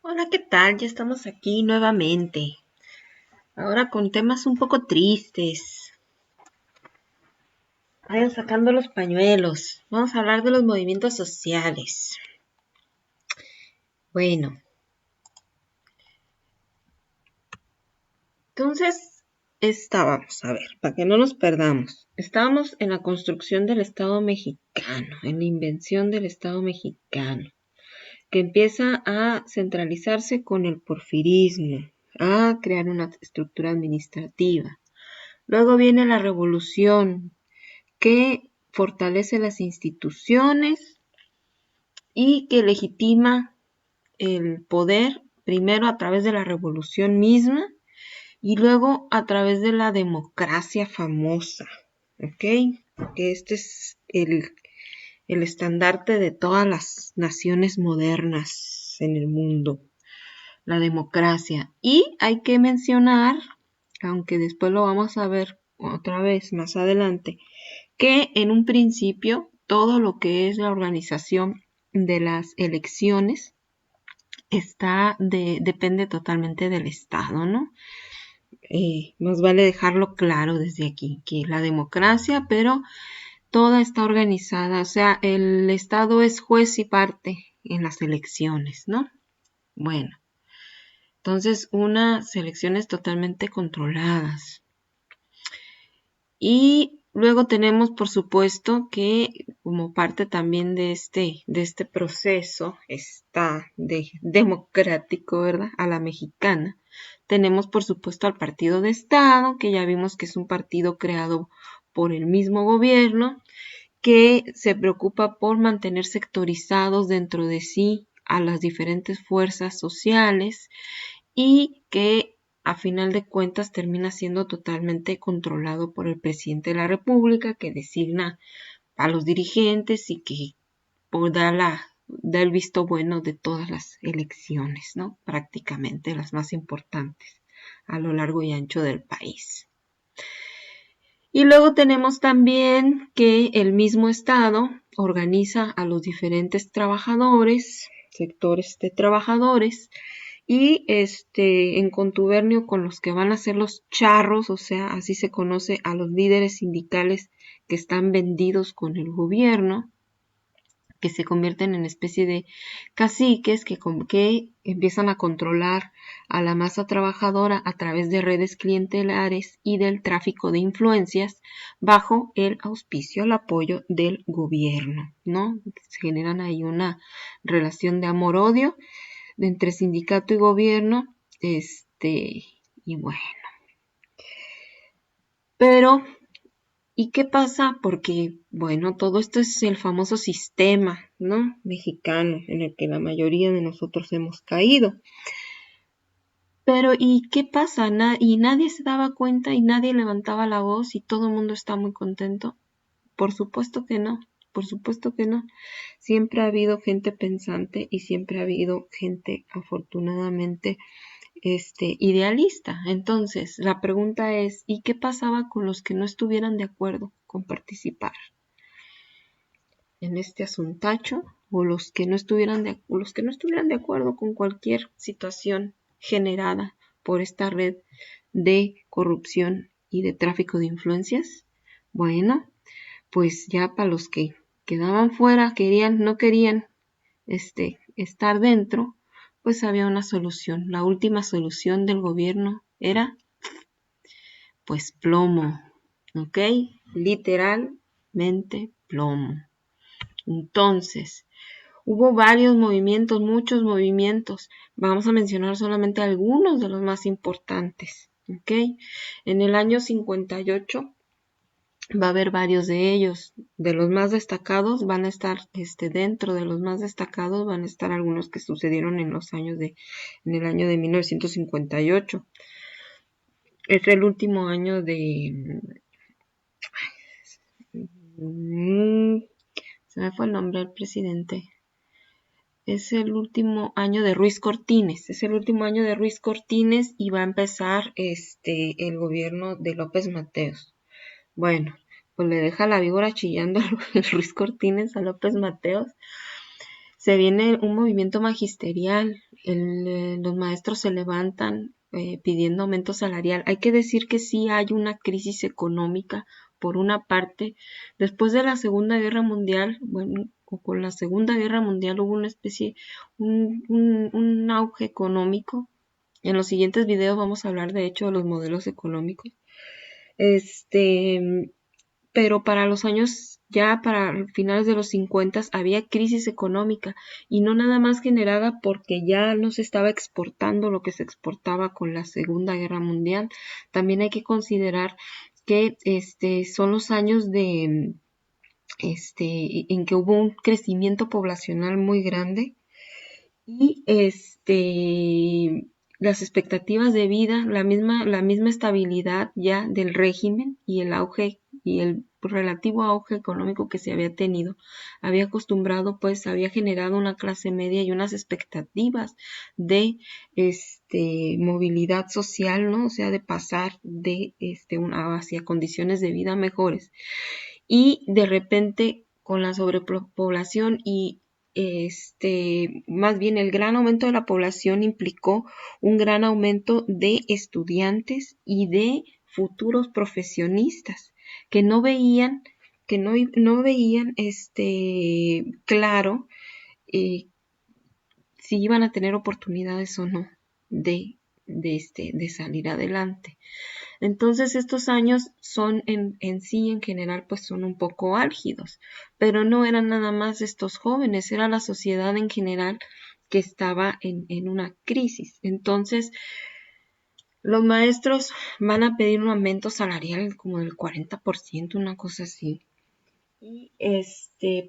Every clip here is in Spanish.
Hola, ¿qué tal? Ya estamos aquí nuevamente. Ahora con temas un poco tristes. Vayan sacando los pañuelos. Vamos a hablar de los movimientos sociales. Bueno, entonces estábamos, a ver, para que no nos perdamos. Estábamos en la construcción del Estado mexicano, en la invención del Estado mexicano, que empieza a centralizarse con el porfirismo, a crear una estructura administrativa. Luego viene la revolución, que fortalece las instituciones y que legitima el poder primero a través de la revolución misma y luego a través de la democracia famosa, ¿ok? Que este es el estandarte de todas las naciones modernas en el mundo, la democracia. Y hay que mencionar, aunque después lo vamos a ver otra vez más adelante, que en un principio todo lo que es la organización de las elecciones depende totalmente del Estado, ¿no? Nos vale dejarlo claro desde aquí, que la democracia, pero toda está organizada, o sea, el Estado es juez y parte en las elecciones, ¿no? Bueno, entonces unas elecciones totalmente controladas. Y luego tenemos, por supuesto, que como parte también de este proceso está democrático, ¿verdad? A la mexicana. Tenemos, por supuesto, al Partido de Estado, que ya vimos que es un partido creado por el mismo gobierno, que se preocupa por mantener sectorizados dentro de sí a las diferentes fuerzas sociales y que a final de cuentas termina siendo totalmente controlado por el presidente de la República, que designa a los dirigentes y que da el visto bueno de todas las elecciones, ¿no? Prácticamente las más importantes a lo largo y ancho del país. Y luego tenemos también que el mismo Estado organiza a los diferentes trabajadores, sectores de trabajadores, y en contubernio con los que van a ser los charros, o sea, así se conoce a los líderes sindicales que están vendidos con el gobierno, que se convierten en especie de caciques que empiezan a controlar a la masa trabajadora a través de redes clientelares y del tráfico de influencias bajo el auspicio, el apoyo del gobierno, ¿no? Se generan ahí una relación de amor-odio entre sindicato y gobierno, y bueno, pero ¿y qué pasa? Porque, bueno, todo esto es el famoso sistema, ¿no? Mexicano, en el que la mayoría de nosotros hemos caído. Pero, ¿y qué pasa? Y nadie se daba cuenta y nadie levantaba la voz y todo el mundo está muy contento. Por supuesto que no, por supuesto que no. Siempre ha habido gente pensante y siempre ha habido gente, afortunadamente, idealista. Entonces, la pregunta es, ¿y qué pasaba con los que no estuvieran de acuerdo con participar en este asuntacho o los que no estuvieran de acuerdo con cualquier situación generada por esta red de corrupción y de tráfico de influencias? Bueno, pues ya para los que quedaban fuera, no querían estar dentro, pues había una solución. La última solución del gobierno era, pues, plomo, ¿ok? Literalmente plomo. Entonces, hubo varios movimientos, muchos movimientos. Vamos a mencionar solamente algunos de los más importantes, ¿ok? En el año 58 va a haber varios de ellos. De los más destacados van a estar, dentro de los más destacados van a estar algunos que sucedieron en el año de 1958. Es el último año se me fue el nombre del presidente. Es el último año de Ruiz Cortines. Es el último año de Ruiz Cortines y va a empezar el gobierno de López Mateos. Bueno, pues le deja la víbora chillando a Ruiz Cortines a López Mateos. Se viene un movimiento magisterial los maestros se levantan pidiendo aumento salarial. Hay que decir que sí hay una crisis económica, por una parte. Después de la Segunda Guerra Mundial, bueno, o con la Segunda Guerra Mundial hubo una especie, un auge económico. En los siguientes videos vamos a hablar de hecho de los modelos económicos. Pero para los años, ya para finales de los 50 había crisis económica y no nada más generada porque ya no se estaba exportando lo que se exportaba con la Segunda Guerra Mundial. También hay que considerar que son los años de en que hubo un crecimiento poblacional muy grande y las expectativas de vida, la misma estabilidad ya del régimen y el auge y el relativo auge económico que se había tenido, había acostumbrado, pues había generado una clase media y unas expectativas de movilidad social, ¿no? O sea, de pasar de hacia condiciones de vida mejores. Y de repente con la sobrepoblación y más bien el gran aumento de la población implicó un gran aumento de estudiantes y de futuros profesionistas que no veían claro eh, si iban a tener oportunidades o no de salir adelante. Entonces estos años son en sí, en general, pues son un poco álgidos, pero no eran nada más estos jóvenes, era la sociedad en general que estaba en una crisis. Entonces, los maestros van a pedir un aumento salarial como del 40%, una cosa así. Y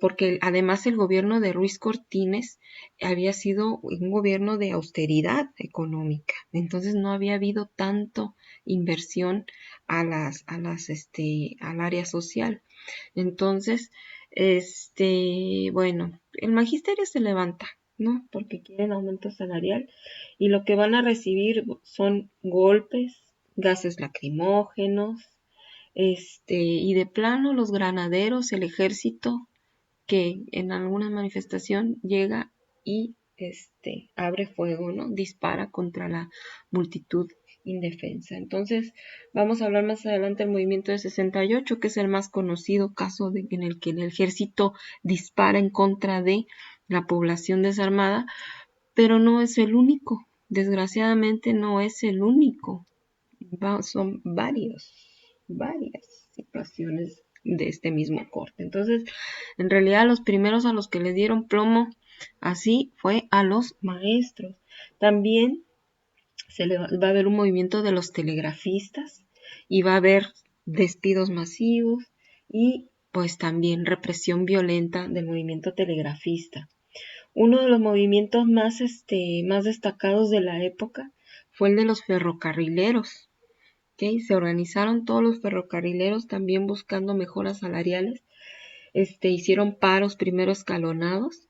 porque además el gobierno de Ruiz Cortines había sido un gobierno de austeridad económica, entonces no había habido tanto inversión al área social. Entonces, bueno, el magisterio se levanta, ¿no? Porque quieren aumento salarial y lo que van a recibir son golpes, gases lacrimógenos, y de plano los granaderos, el ejército que en alguna manifestación llega y abre fuego, ¿no? Dispara contra la multitud indefensa. Entonces, vamos a hablar más adelante del movimiento de 68, que es el más conocido caso en el que el ejército dispara en contra de la población desarmada, pero no es el único. Desgraciadamente no es el único. Son varias situaciones de este mismo corte. Entonces, en realidad los primeros a los que les dieron plomo así fue a los maestros. También va a haber un movimiento de los telegrafistas y va a haber despidos masivos y pues también represión violenta del movimiento telegrafista. Uno de los movimientos más destacados de la época fue el de los ferrocarrileros. ¿Okay? Se organizaron todos los ferrocarrileros también buscando mejoras salariales. Hicieron paros primero escalonados.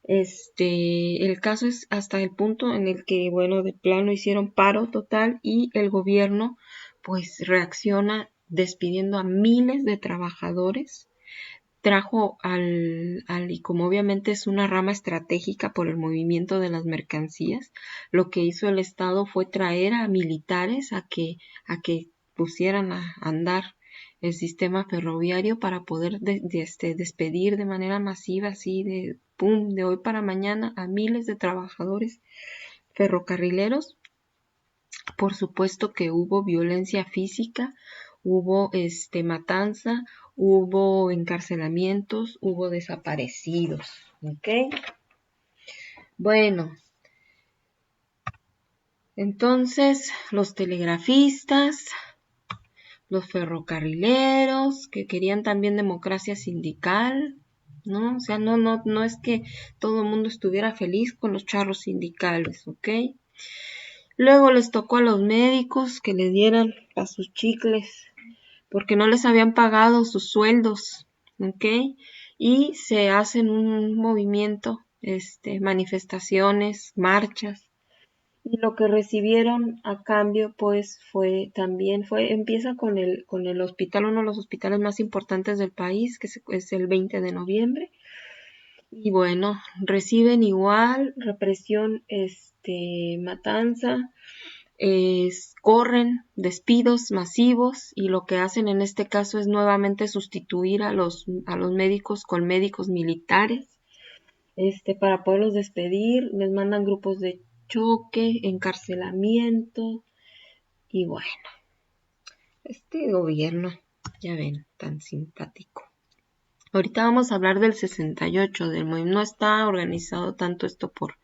El caso es hasta el punto en el que, bueno, de plano hicieron paro total y el gobierno pues reacciona despidiendo a miles de trabajadores. Trajo y como obviamente es una rama estratégica por el movimiento de las mercancías, lo que hizo el Estado fue traer a militares a que pusieran a andar el sistema ferroviario para poder despedir de manera masiva, así de hoy para mañana, a miles de trabajadores ferrocarrileros. Por supuesto que hubo violencia física, hubo matanza, hubo encarcelamientos, hubo desaparecidos, ¿ok? Bueno, entonces los telegrafistas, los ferrocarrileros, que querían también democracia sindical, ¿no? O sea, no es que todo el mundo estuviera feliz con los charros sindicales, ¿ok? Luego les tocó a los médicos que les dieran a sus chicles porque no les habían pagado sus sueldos, ¿ok? Y se hacen un movimiento, manifestaciones, marchas, y lo que recibieron a cambio, pues, empieza con el hospital, uno de los hospitales más importantes del país, que es el 20 de noviembre, Y bueno, reciben igual represión, matanza, corren despidos masivos y lo que hacen en este caso es nuevamente sustituir a los médicos con médicos militares, para poderlos despedir, les mandan grupos de choque, encarcelamiento y bueno, este gobierno, ya ven, tan simpático. Ahorita vamos a hablar del 68, del movimiento. No está organizado tanto esto por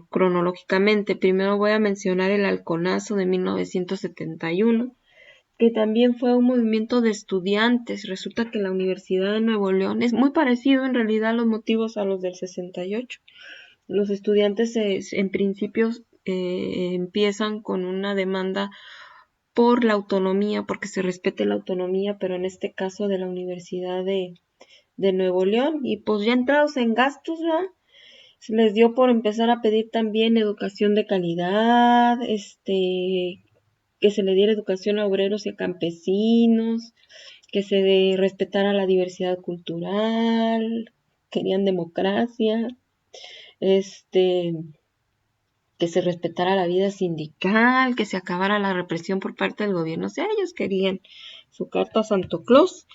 cronológicamente. Primero voy a mencionar el Halconazo de 1971, que también fue un movimiento de estudiantes. Resulta que la Universidad de Nuevo León es muy parecido en realidad los motivos a los del 68. Los estudiantes en principio empiezan con una demanda por la autonomía, porque se respete la autonomía, pero en este caso de la Universidad de Nuevo León. Y pues ya entrados en gastos, ¿verdad? Se les dio por empezar a pedir también educación de calidad, que se le diera educación a obreros y a campesinos, que se respetara la diversidad cultural, querían democracia, este, que se respetara la vida sindical, que se acabara la represión por parte del gobierno. O sea, ellos querían su carta a Santo Claus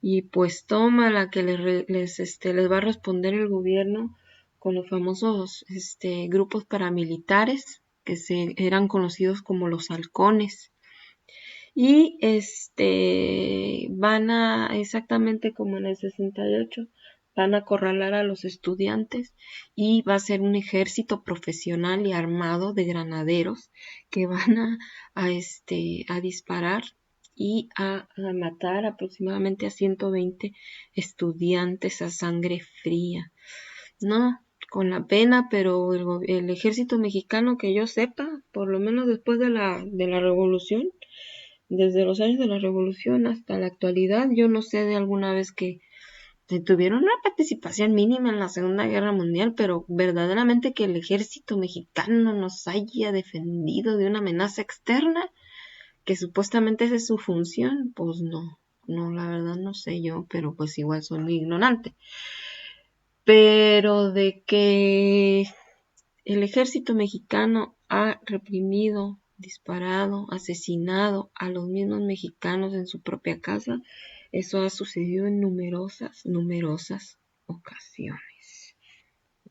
y pues toma la que les va a responder el gobierno con los famosos grupos paramilitares que eran conocidos como los halcones. Y van a, exactamente como en el 68, van a acorralar a los estudiantes y va a ser un ejército profesional y armado de granaderos que van a disparar y a matar aproximadamente a 120 estudiantes a sangre fría. No, con la pena, pero el ejército mexicano, que yo sepa, por lo menos después de la revolución, desde los años de la revolución hasta la actualidad, yo no sé de alguna vez que tuvieron una participación mínima en la Segunda Guerra Mundial, pero verdaderamente que el ejército mexicano nos haya defendido de una amenaza externa, que supuestamente esa es su función, pues no, no, la verdad no sé yo, pero pues igual soy muy ignorante. Pero de que el ejército mexicano ha reprimido, disparado, asesinado a los mismos mexicanos en su propia casa, eso ha sucedido en numerosas ocasiones.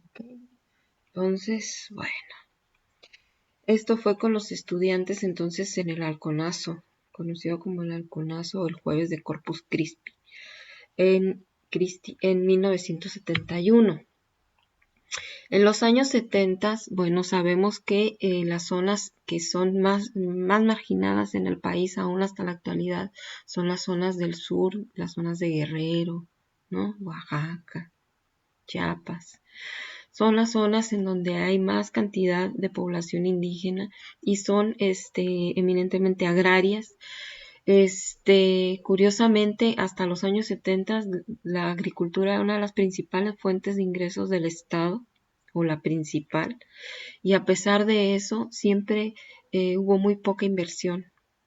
¿Okay? Entonces, bueno, esto fue con los estudiantes entonces en el Halconazo, conocido como el Halconazo o el Jueves de Corpus en 1971. En los años 70, bueno, sabemos que las zonas que son más marginadas en el país, aún hasta la actualidad, son las zonas del sur, las zonas de Guerrero, ¿no? Oaxaca, Chiapas. Son las zonas en donde hay más cantidad de población indígena y son eminentemente agrarias. Curiosamente, hasta los años 70, la agricultura era una de las principales fuentes de ingresos del Estado, o la principal, y a pesar de eso, siempre hubo muy poca inversión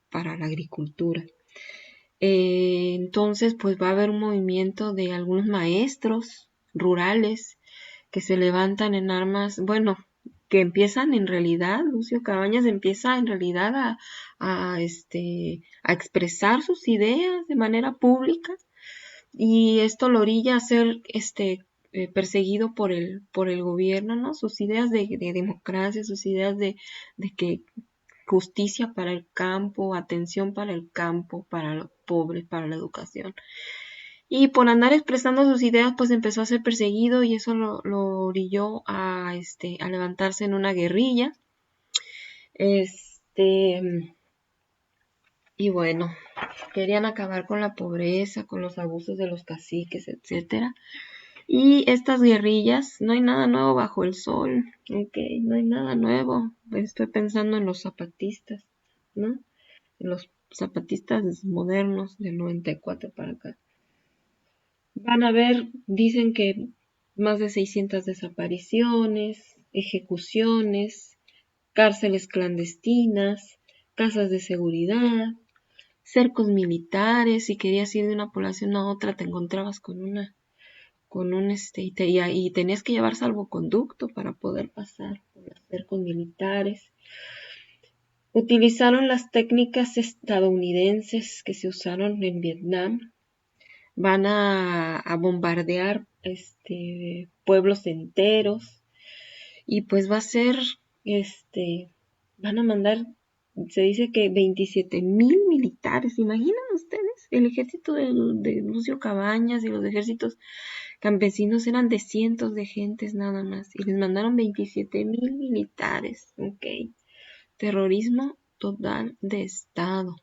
para la agricultura. Entonces, pues va a haber un movimiento de algunos maestros rurales que se levantan en armas, bueno, que empiezan en realidad, Lucio Cabañas empieza en realidad a expresar sus ideas de manera pública y esto lo orilla a ser perseguido por el gobierno, ¿no? Sus ideas de democracia, sus ideas de que justicia para el campo, atención para el campo, para los pobres, para la educación. Y por andar expresando sus ideas, pues empezó a ser perseguido y eso lo orilló a levantarse en una guerrilla. Y bueno, querían acabar con la pobreza, con los abusos de los caciques, etcétera. Y estas guerrillas, no hay nada nuevo bajo el sol, ok, no hay nada nuevo. Estoy pensando en los zapatistas, ¿no? En los zapatistas modernos del 94 para acá. Van a ver, dicen que más de 600 desapariciones, ejecuciones, cárceles clandestinas, casas de seguridad, cercos militares. Si querías ir de una población a otra, te encontrabas con con un y tenías que llevar salvoconducto para poder pasar por los cercos militares. Utilizaron las técnicas estadounidenses que se usaron en Vietnam. Van a bombardear pueblos enteros y pues va a ser, van a mandar, se dice que 27,000 militares. ¿Imaginan ustedes? El ejército de Lucio Cabañas y los ejércitos campesinos eran de cientos de gentes nada más y les mandaron 27,000 militares. Ok. Terrorismo total de Estado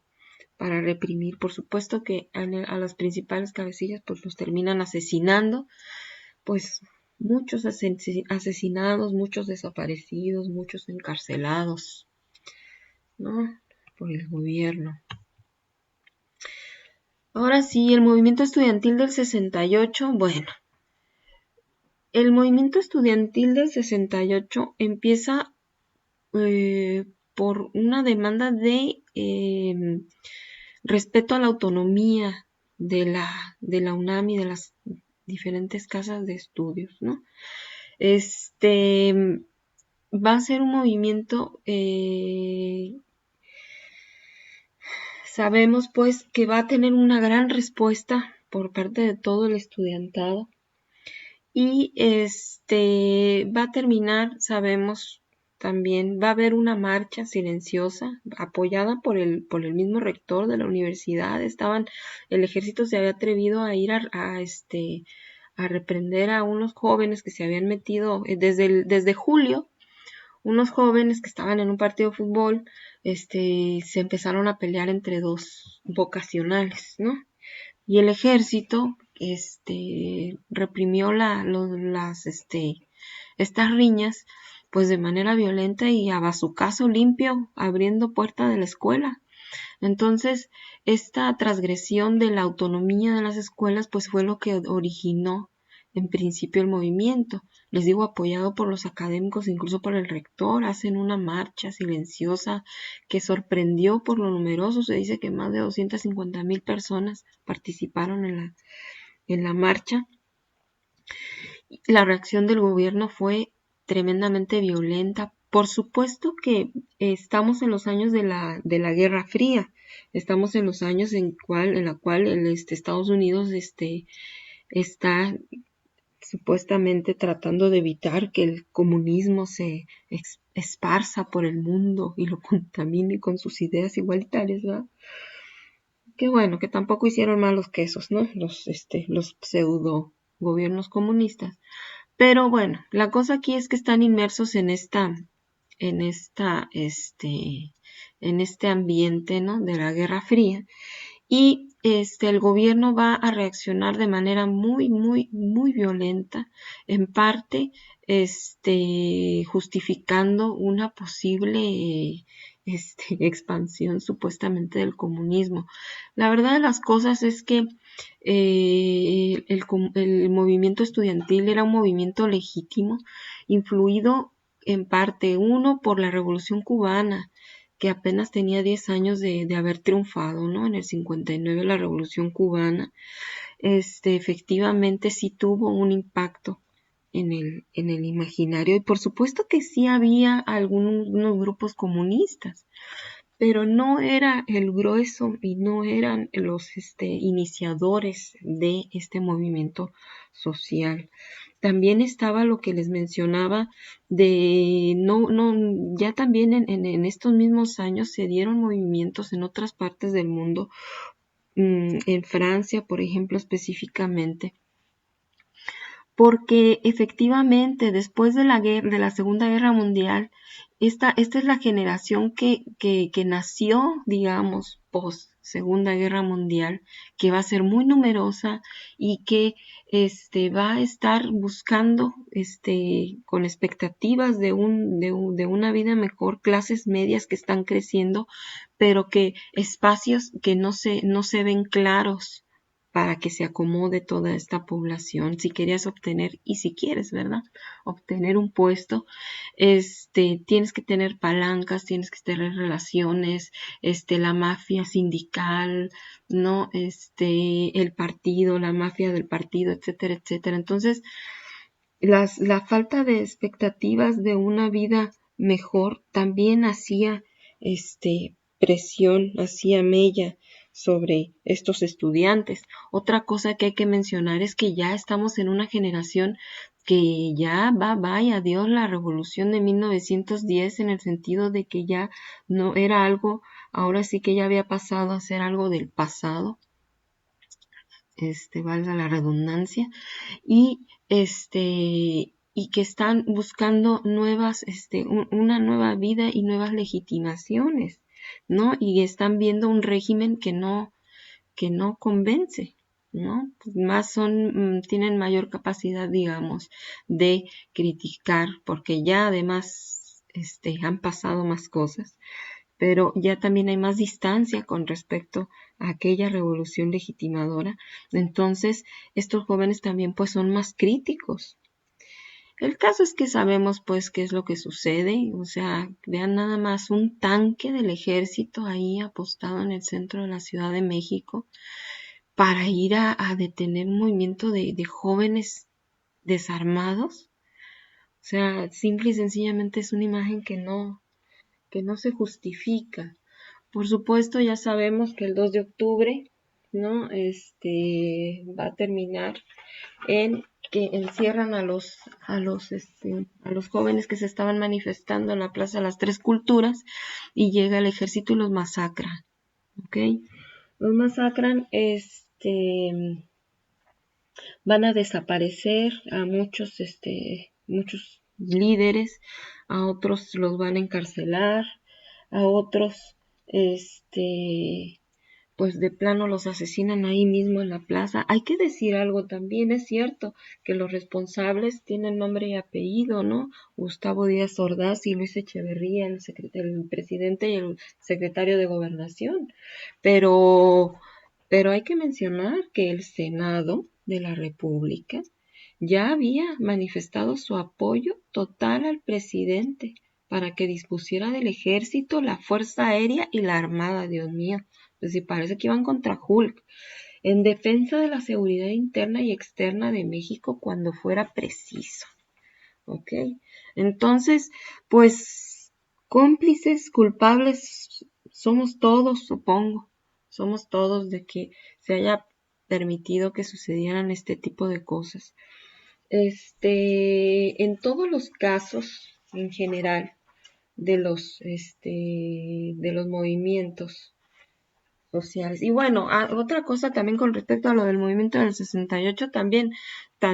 para reprimir. Por supuesto que a las principales cabecillas pues los terminan asesinando, pues muchos asesinados, muchos desaparecidos, muchos encarcelados, ¿no? Por el gobierno. Ahora sí, el movimiento estudiantil del 68, bueno, el movimiento estudiantil del 68 empieza por una demanda de respeto a la autonomía de la UNAM y de las diferentes casas de estudios, ¿no? Va a ser un movimiento, sabemos pues que va a tener una gran respuesta por parte de todo el estudiantado y va a terminar, sabemos también, va a haber una marcha silenciosa apoyada por el mismo rector de la universidad. El ejército se había atrevido a ir a reprender a unos jóvenes que se habían metido desde julio. Unos jóvenes que estaban en un partido de fútbol, se empezaron a pelear entre dos vocacionales, ¿no? Y el ejército, reprimió estas riñas, pues de manera violenta y a bazucazo limpio, abriendo puerta de la escuela. Entonces, esta transgresión de la autonomía de las escuelas, pues fue lo que originó en principio el movimiento. Les digo, apoyado por los académicos, incluso por el rector, hacen una marcha silenciosa que sorprendió por lo numeroso. Se dice que más de 250,000 personas participaron en la marcha. La reacción del gobierno fue tremendamente violenta. Por supuesto que estamos en los años de la Guerra Fría, estamos en los años en la cual Estados Unidos está supuestamente tratando de evitar que el comunismo se esparza por el mundo y lo contamine con sus ideas igualitarias, ¿verdad? Que bueno, que tampoco hicieron malos quesos, ¿no? Los pseudo gobiernos comunistas. Pero bueno, la cosa aquí es que están inmersos en este ambiente, ¿no? De la Guerra Fría. Y el gobierno va a reaccionar de manera muy, muy, muy violenta, en parte justificando una posible expansión supuestamente del comunismo. La verdad de las cosas es que el movimiento estudiantil era un movimiento legítimo, influido en parte, uno, por la Revolución Cubana, que apenas tenía 10 años de haber triunfado, ¿no? En el 59 la Revolución Cubana, efectivamente sí tuvo un impacto en el imaginario, y por supuesto que sí había algunos grupos comunistas, pero no era el grueso y no eran los iniciadores de este movimiento social. También estaba lo que les mencionaba ya también en estos mismos años se dieron movimientos en otras partes del mundo, en Francia, por ejemplo, específicamente, porque efectivamente después de la Segunda Guerra Mundial, esta es la generación que nació, digamos, post Segunda Guerra Mundial, que va a ser muy numerosa y que va a estar buscando con expectativas de una vida mejor, clases medias que están creciendo, pero que espacios que no se ven claros para que se acomode toda esta población. Si querías obtener, y si quieres, ¿verdad? Obtener un puesto, tienes que tener palancas, tienes que tener relaciones, la mafia sindical, ¿no? El partido, la mafia del partido, etcétera, etcétera. Entonces, la falta de expectativas de una vida mejor también hacía presión, hacía mella sobre estos estudiantes. Otra cosa que hay que mencionar es que ya estamos en una generación que ya vaya Dios la revolución de 1910 en el sentido de que ya no era algo, ahora sí que ya había pasado a ser algo del pasado, valga la redundancia, y y que están buscando nuevas, una nueva vida y nuevas legitimaciones, ¿no? Y están viendo un régimen que no convence, ¿no? Más tienen mayor capacidad, digamos, de criticar, porque ya además, han pasado más cosas, pero ya también hay más distancia con respecto a aquella revolución legitimadora. Entonces, estos jóvenes también pues son más críticos. El caso es que sabemos pues qué es lo que sucede, o sea, vean nada más un tanque del ejército ahí apostado en el centro de la Ciudad de México para ir a detener un movimiento de jóvenes desarmados. O sea, simple y sencillamente es una imagen que no se justifica. Por supuesto, ya sabemos que el 2 de octubre, ¿no? Va a terminar en que encierran a los jóvenes que se estaban manifestando en la Plaza de las Tres Culturas y llega el ejército y los masacra, ¿ok? Los masacran, van a desaparecer a muchos líderes, a otros los van a encarcelar, a otros, pues de plano los asesinan ahí mismo en la plaza. Hay que decir algo también, es cierto que los responsables tienen nombre y apellido, ¿no? Gustavo Díaz Ordaz y Luis Echeverría, el presidente y el secretario de Gobernación. Pero hay que mencionar que el Senado de la República ya había manifestado su apoyo total al presidente para que dispusiera del ejército, la fuerza aérea y la armada, Dios mío. Pues sí, parece que iban contra Hulk, en defensa de la seguridad interna y externa de México cuando fuera preciso. ¿Ok? Entonces, pues, cómplices, culpables, somos todos, supongo. Somos todos de que se haya permitido que sucedieran este tipo de cosas. En todos los casos, en general, de los movimientos sociales. Y bueno, otra cosa también con respecto a lo del movimiento del 68, también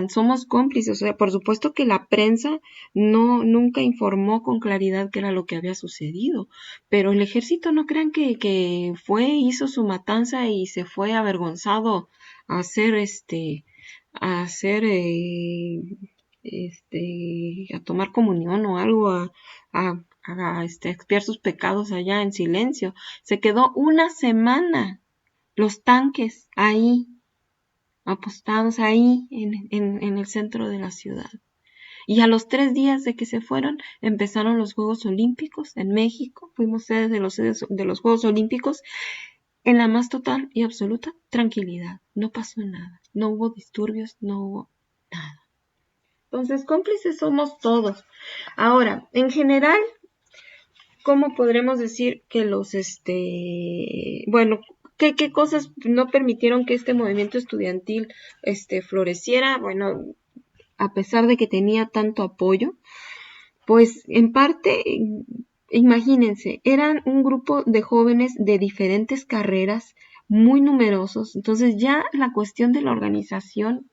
somos cómplices. O sea, por supuesto que la prensa nunca informó con claridad qué era lo que había sucedido, pero el ejército no crean que hizo su matanza y se fue avergonzado a hacer a hacer a tomar comunión o algo, a expiar sus pecados allá en silencio. Se quedó una semana los tanques ahí, apostados ahí en el centro de la ciudad. Y a los 3 días de que se fueron, empezaron los Juegos Olímpicos en México. Fuimos sede de los Juegos Olímpicos en la más total y absoluta tranquilidad. No pasó nada. No hubo disturbios, no hubo nada. Entonces, cómplices somos todos. Ahora, en general, ¿cómo podremos decir que bueno, qué cosas no permitieron que este movimiento estudiantil, floreciera? Bueno, a pesar de que tenía tanto apoyo, pues en parte, imagínense, eran un grupo de jóvenes de diferentes carreras muy numerosos, entonces ya la cuestión de la organización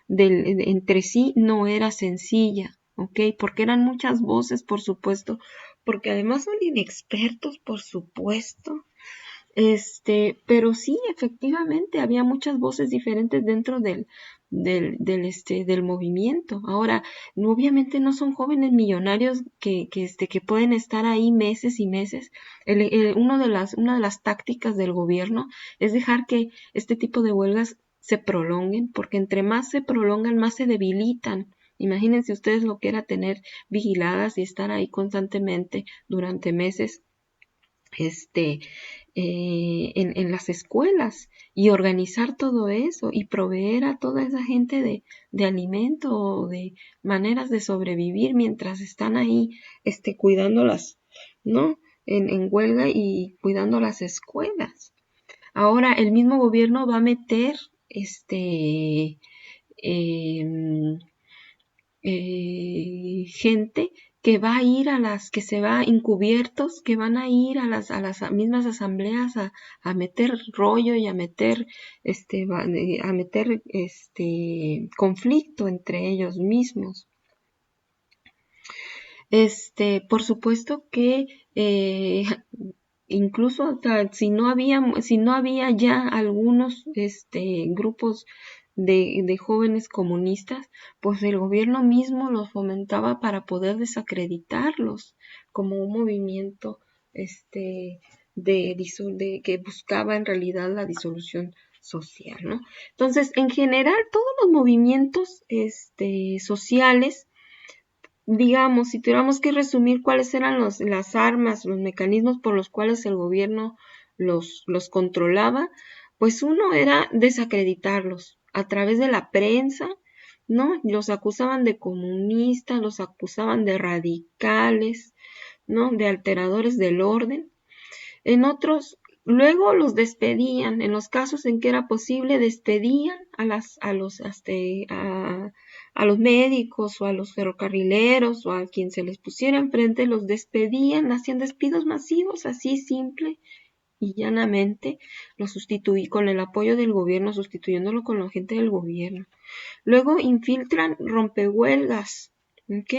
entre sí no era sencilla, ¿ok? Porque eran muchas voces, por supuesto, porque además son inexpertos, por supuesto, pero sí, efectivamente, había muchas voces diferentes dentro del movimiento. Ahora, obviamente no son jóvenes millonarios que pueden estar ahí meses y meses. Una de las tácticas del gobierno es dejar que este tipo de huelgas se prolonguen, porque entre más se prolongan, más se debilitan. Imagínense ustedes lo que era tener vigiladas y estar ahí constantemente durante meses en las escuelas y organizar todo eso y proveer a toda esa gente de alimento o de maneras de sobrevivir mientras están ahí cuidándolas, ¿no? En huelga y cuidando las escuelas. Ahora el mismo gobierno va a meter em, gente que va a ir a las, que se va encubiertos, que van a ir a las mismas asambleas a meter rollo y a meter conflicto entre ellos mismos. Por supuesto que incluso o sea, si no había ya algunos grupos de jóvenes comunistas, pues el gobierno mismo los fomentaba para poder desacreditarlos como un movimiento que buscaba en realidad la disolución social, ¿no? Entonces, en general, todos los movimientos sociales, digamos, si tuviéramos que resumir cuáles eran las armas, los mecanismos por los cuales el gobierno los controlaba, pues uno era desacreditarlos a través de la prensa, ¿no? Los acusaban de comunistas, los acusaban de radicales, ¿no? De alteradores del orden. En otros, luego los despedían, en los casos en que era posible, despedían a los médicos o a los ferrocarrileros o a quien se les pusiera enfrente, los despedían, hacían despidos masivos, así simple y llanamente, los sustituí con el apoyo del gobierno, sustituyéndolo con la gente del gobierno. Luego infiltran rompehuelgas, ¿ok?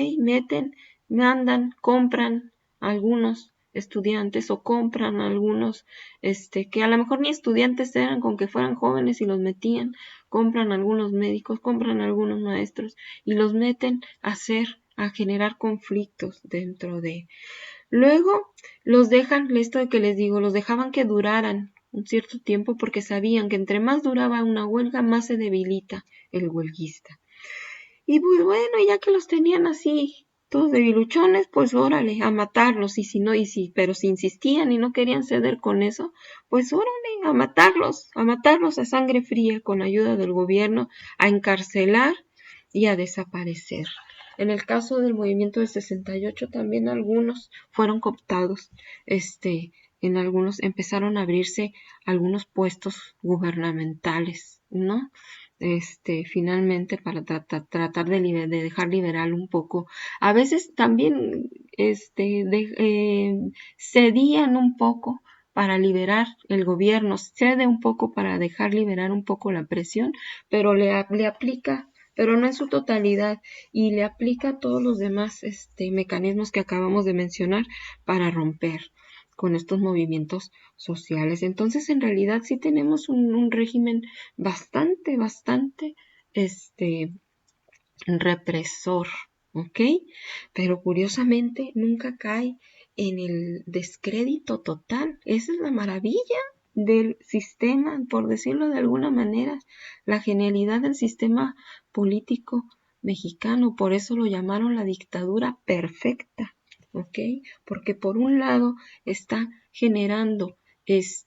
Mandan, compran algunos estudiantes o compran algunos que a lo mejor ni estudiantes eran, con que fueran jóvenes y los metían, compran algunos médicos, compran algunos maestros y los meten a generar conflictos dentro de. Luego los dejan, esto de que les digo, los dejaban que duraran un cierto tiempo porque sabían que entre más duraba una huelga, más se debilita el huelguista. Y pues bueno, ya que los tenían así, todos debiluchones, pues órale, a matarlos, pero si insistían y no querían ceder con eso, pues órale, a matarlos a sangre fría con ayuda del gobierno, a encarcelar y a desaparecer. En el caso del movimiento del 68 también algunos fueron cooptados, en algunos empezaron a abrirse algunos puestos gubernamentales, ¿no? Finalmente para tratar de dejar liberal un poco. A veces también cedían un poco para liberar el gobierno, cede un poco para dejar liberar un poco la presión, pero le aplica, pero no en su totalidad, y le aplica todos los demás mecanismos que acabamos de mencionar para romper con estos movimientos sociales. Entonces, en realidad sí tenemos un régimen bastante represor, ¿ok? Pero curiosamente nunca cae en el descrédito total. Esa es la maravilla del sistema, por decirlo de alguna manera, la genialidad del sistema político mexicano. Por eso lo llamaron la dictadura perfecta, ¿ok? Porque por un lado está generando, es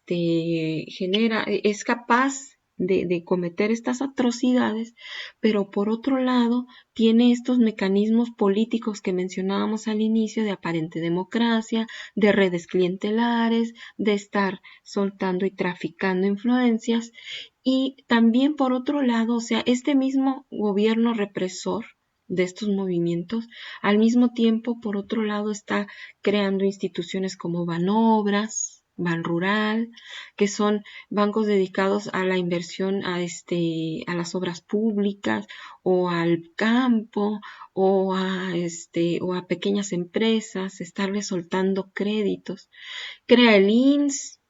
capaz de cometer estas atrocidades, pero por otro lado tiene estos mecanismos políticos que mencionábamos al inicio de aparente democracia, de redes clientelares, de estar soltando y traficando influencias, y también por otro lado, o sea, este mismo gobierno represor de estos movimientos, al mismo tiempo, por otro lado, está creando instituciones como Banobras, Banrural, que son bancos dedicados a la inversión a las obras públicas o al campo o a pequeñas empresas, estarles soltando créditos. Crea el IMSS,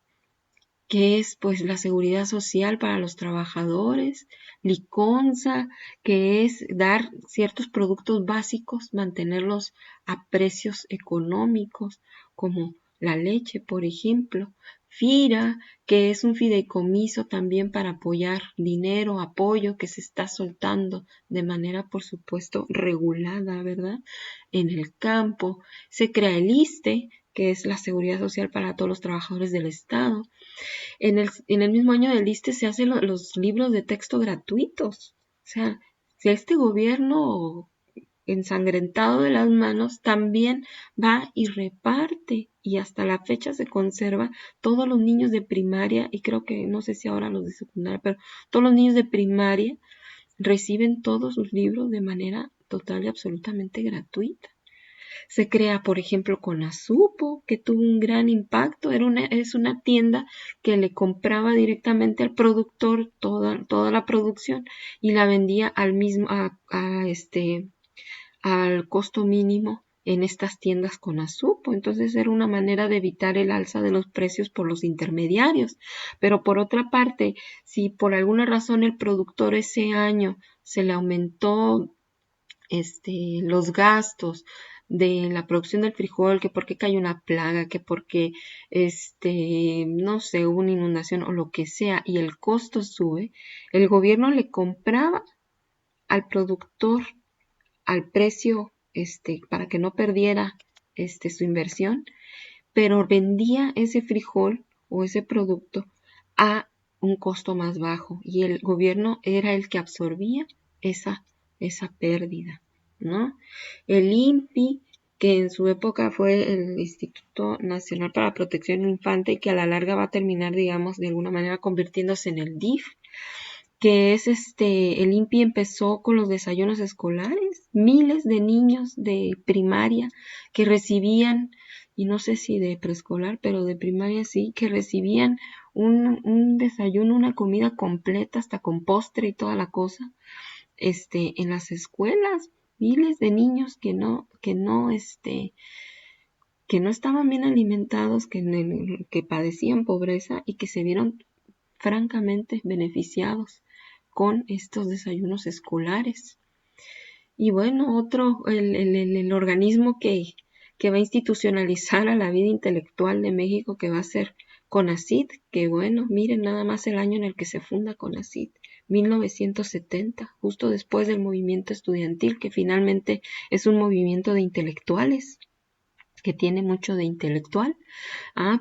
que es pues la seguridad social para los trabajadores, Liconza, que es dar ciertos productos básicos, mantenerlos a precios económicos, como la leche, por ejemplo, FIRA, que es un fideicomiso también para apoyar dinero, apoyo que se está soltando de manera, por supuesto, regulada, ¿verdad? En el campo. Se crea el ISSSTE, que es la seguridad social para todos los trabajadores del Estado. En el mismo año del ISSSTE se hacen los libros de texto gratuitos. O sea, si este gobierno ensangrentado de las manos también va y reparte y hasta la fecha se conserva todos los niños de primaria y creo que no sé si ahora los de secundaria, pero todos los niños de primaria reciben todos sus libros de manera total y absolutamente gratuita. Se crea, por ejemplo, Conasupo, que tuvo un gran impacto. Es una tienda que le compraba directamente al productor toda la producción y la vendía al costo mínimo en estas tiendas Conasupo. Entonces era una manera de evitar el alza de los precios por los intermediarios. Pero por otra parte, si por alguna razón el productor ese año se le aumentó los gastos de la producción del frijol, que porque cayó una plaga, que porque no sé, hubo una inundación o lo que sea, y el costo sube, el gobierno le compraba al productor al precio para que no perdiera su inversión, pero vendía ese frijol o ese producto a un costo más bajo y el gobierno era el que absorbía esa, esa pérdida, ¿no? El INPI, que en su época fue el Instituto Nacional para la Protección del Infante y que a la larga va a terminar, digamos, de alguna manera convirtiéndose en el DIF, que es el INPI empezó con los desayunos escolares, miles de niños de primaria que recibían, y no sé si de preescolar, pero de primaria sí, que recibían un desayuno, una comida completa, hasta con postre y toda la cosa, en las escuelas, miles de niños que no estaban bien alimentados, que padecían pobreza y que se vieron francamente beneficiados con estos desayunos escolares. Y bueno, el organismo que va a institucionalizar a la vida intelectual de México, que va a ser CONACYT, que bueno, miren nada más el año en el que se funda CONACYT, 1970, justo después del movimiento estudiantil, que finalmente es un movimiento de intelectuales, que tiene mucho de intelectual.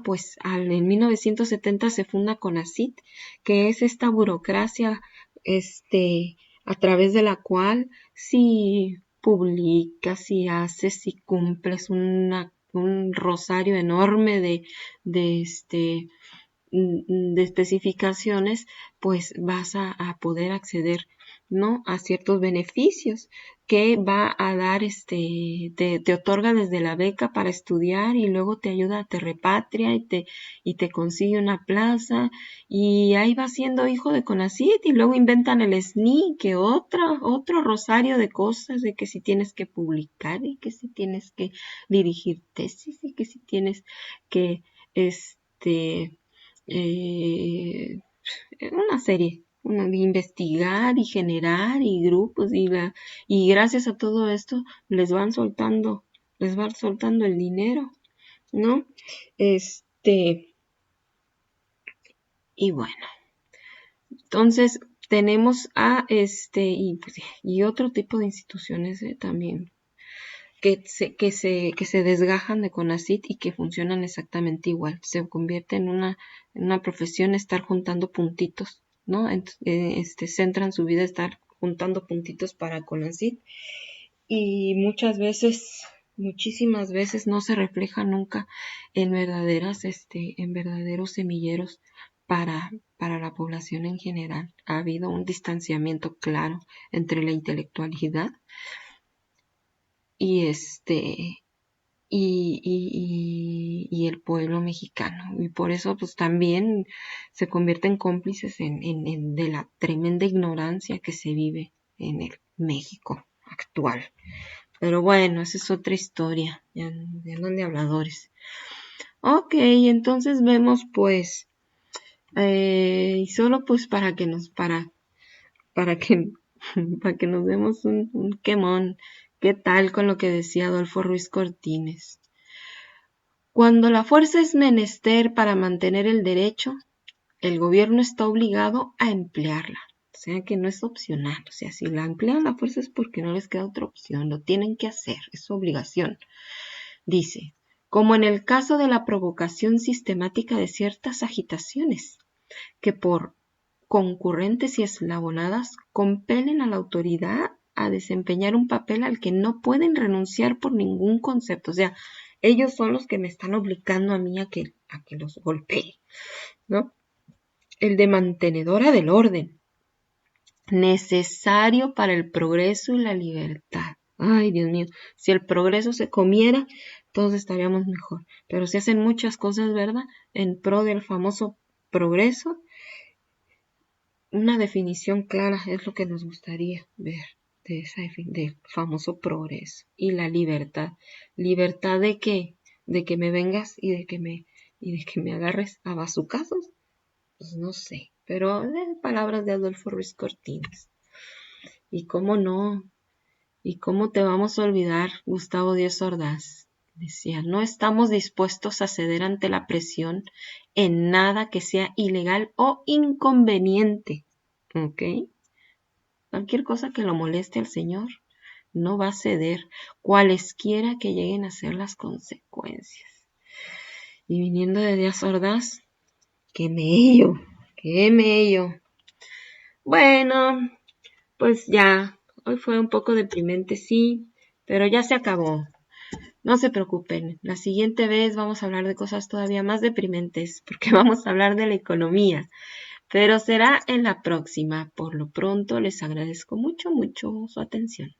Pues en 1970 se funda CONACYT, que es esta burocracia a través de la cual si publicas, si haces, si cumples un rosario enorme de especificaciones, pues vas a poder acceder, ¿no?, a ciertos beneficios que va a dar, te otorga desde la beca para estudiar y luego te ayuda, te repatria y te consigue una plaza y ahí vas siendo hijo de CONACYT y luego inventan el SNI, que otro rosario de cosas, de que si tienes que publicar y que si tienes que dirigir tesis y que si tienes que, eh, una serie, de investigar y generar y grupos y gracias a todo esto les van soltando el dinero, ¿no? Y bueno, entonces tenemos y otro tipo de instituciones también que se desgajan de CONACYT y que funcionan exactamente igual. Se convierte en una profesión estar juntando puntitos, ¿no? Centran su vida estar juntando puntitos para CONACYT y muchísimas veces no se refleja nunca en en verdaderos semilleros para la población en general. Ha habido un distanciamiento claro entre la intelectualidad y y el pueblo mexicano. Y por eso pues también se convierten cómplices de la tremenda ignorancia que se vive en el México actual. Pero bueno, esa es otra historia, ya no de habladores. Ok, entonces vemos pues, y solo pues para que, para que nos demos un quemón, ¿qué tal con lo que decía Adolfo Ruiz Cortines? Cuando la fuerza es menester para mantener el derecho, el gobierno está obligado a emplearla. O sea que no es opcional. O sea, si la emplean la fuerza es porque no les queda otra opción. Lo tienen que hacer. Es su obligación. Dice, como en el caso de la provocación sistemática de ciertas agitaciones, que por concurrentes y eslabonadas compelen a la autoridad a desempeñar un papel al que no pueden renunciar por ningún concepto. O sea, ellos son los que me están obligando a mí a que los golpee, ¿no? El de mantenedora del orden, necesario para el progreso y la libertad. Ay, Dios mío, si el progreso se comiera, todos estaríamos mejor. Pero se hacen muchas cosas, ¿verdad? En pro del famoso progreso. Una definición clara es lo que nos gustaría ver del famoso progreso. Y la libertad. ¿Libertad de qué? ¿De que me vengas y de que me agarres a bazucazos? Pues no sé, pero palabras de Adolfo Ruiz Cortines. Y cómo no, y cómo te vamos a olvidar, Gustavo Díaz Ordaz. Decía, no estamos dispuestos a ceder ante la presión en nada que sea ilegal o inconveniente. ¿Ok? Cualquier cosa que lo moleste al Señor no va a ceder, cualesquiera que lleguen a ser las consecuencias. Y viniendo de Díaz Ordaz, ¡qué mello! Bueno, pues ya, hoy fue un poco deprimente, sí, pero ya se acabó. No se preocupen, la siguiente vez vamos a hablar de cosas todavía más deprimentes, porque vamos a hablar de la economía, pero será en la próxima. Por lo pronto, les agradezco mucho su atención.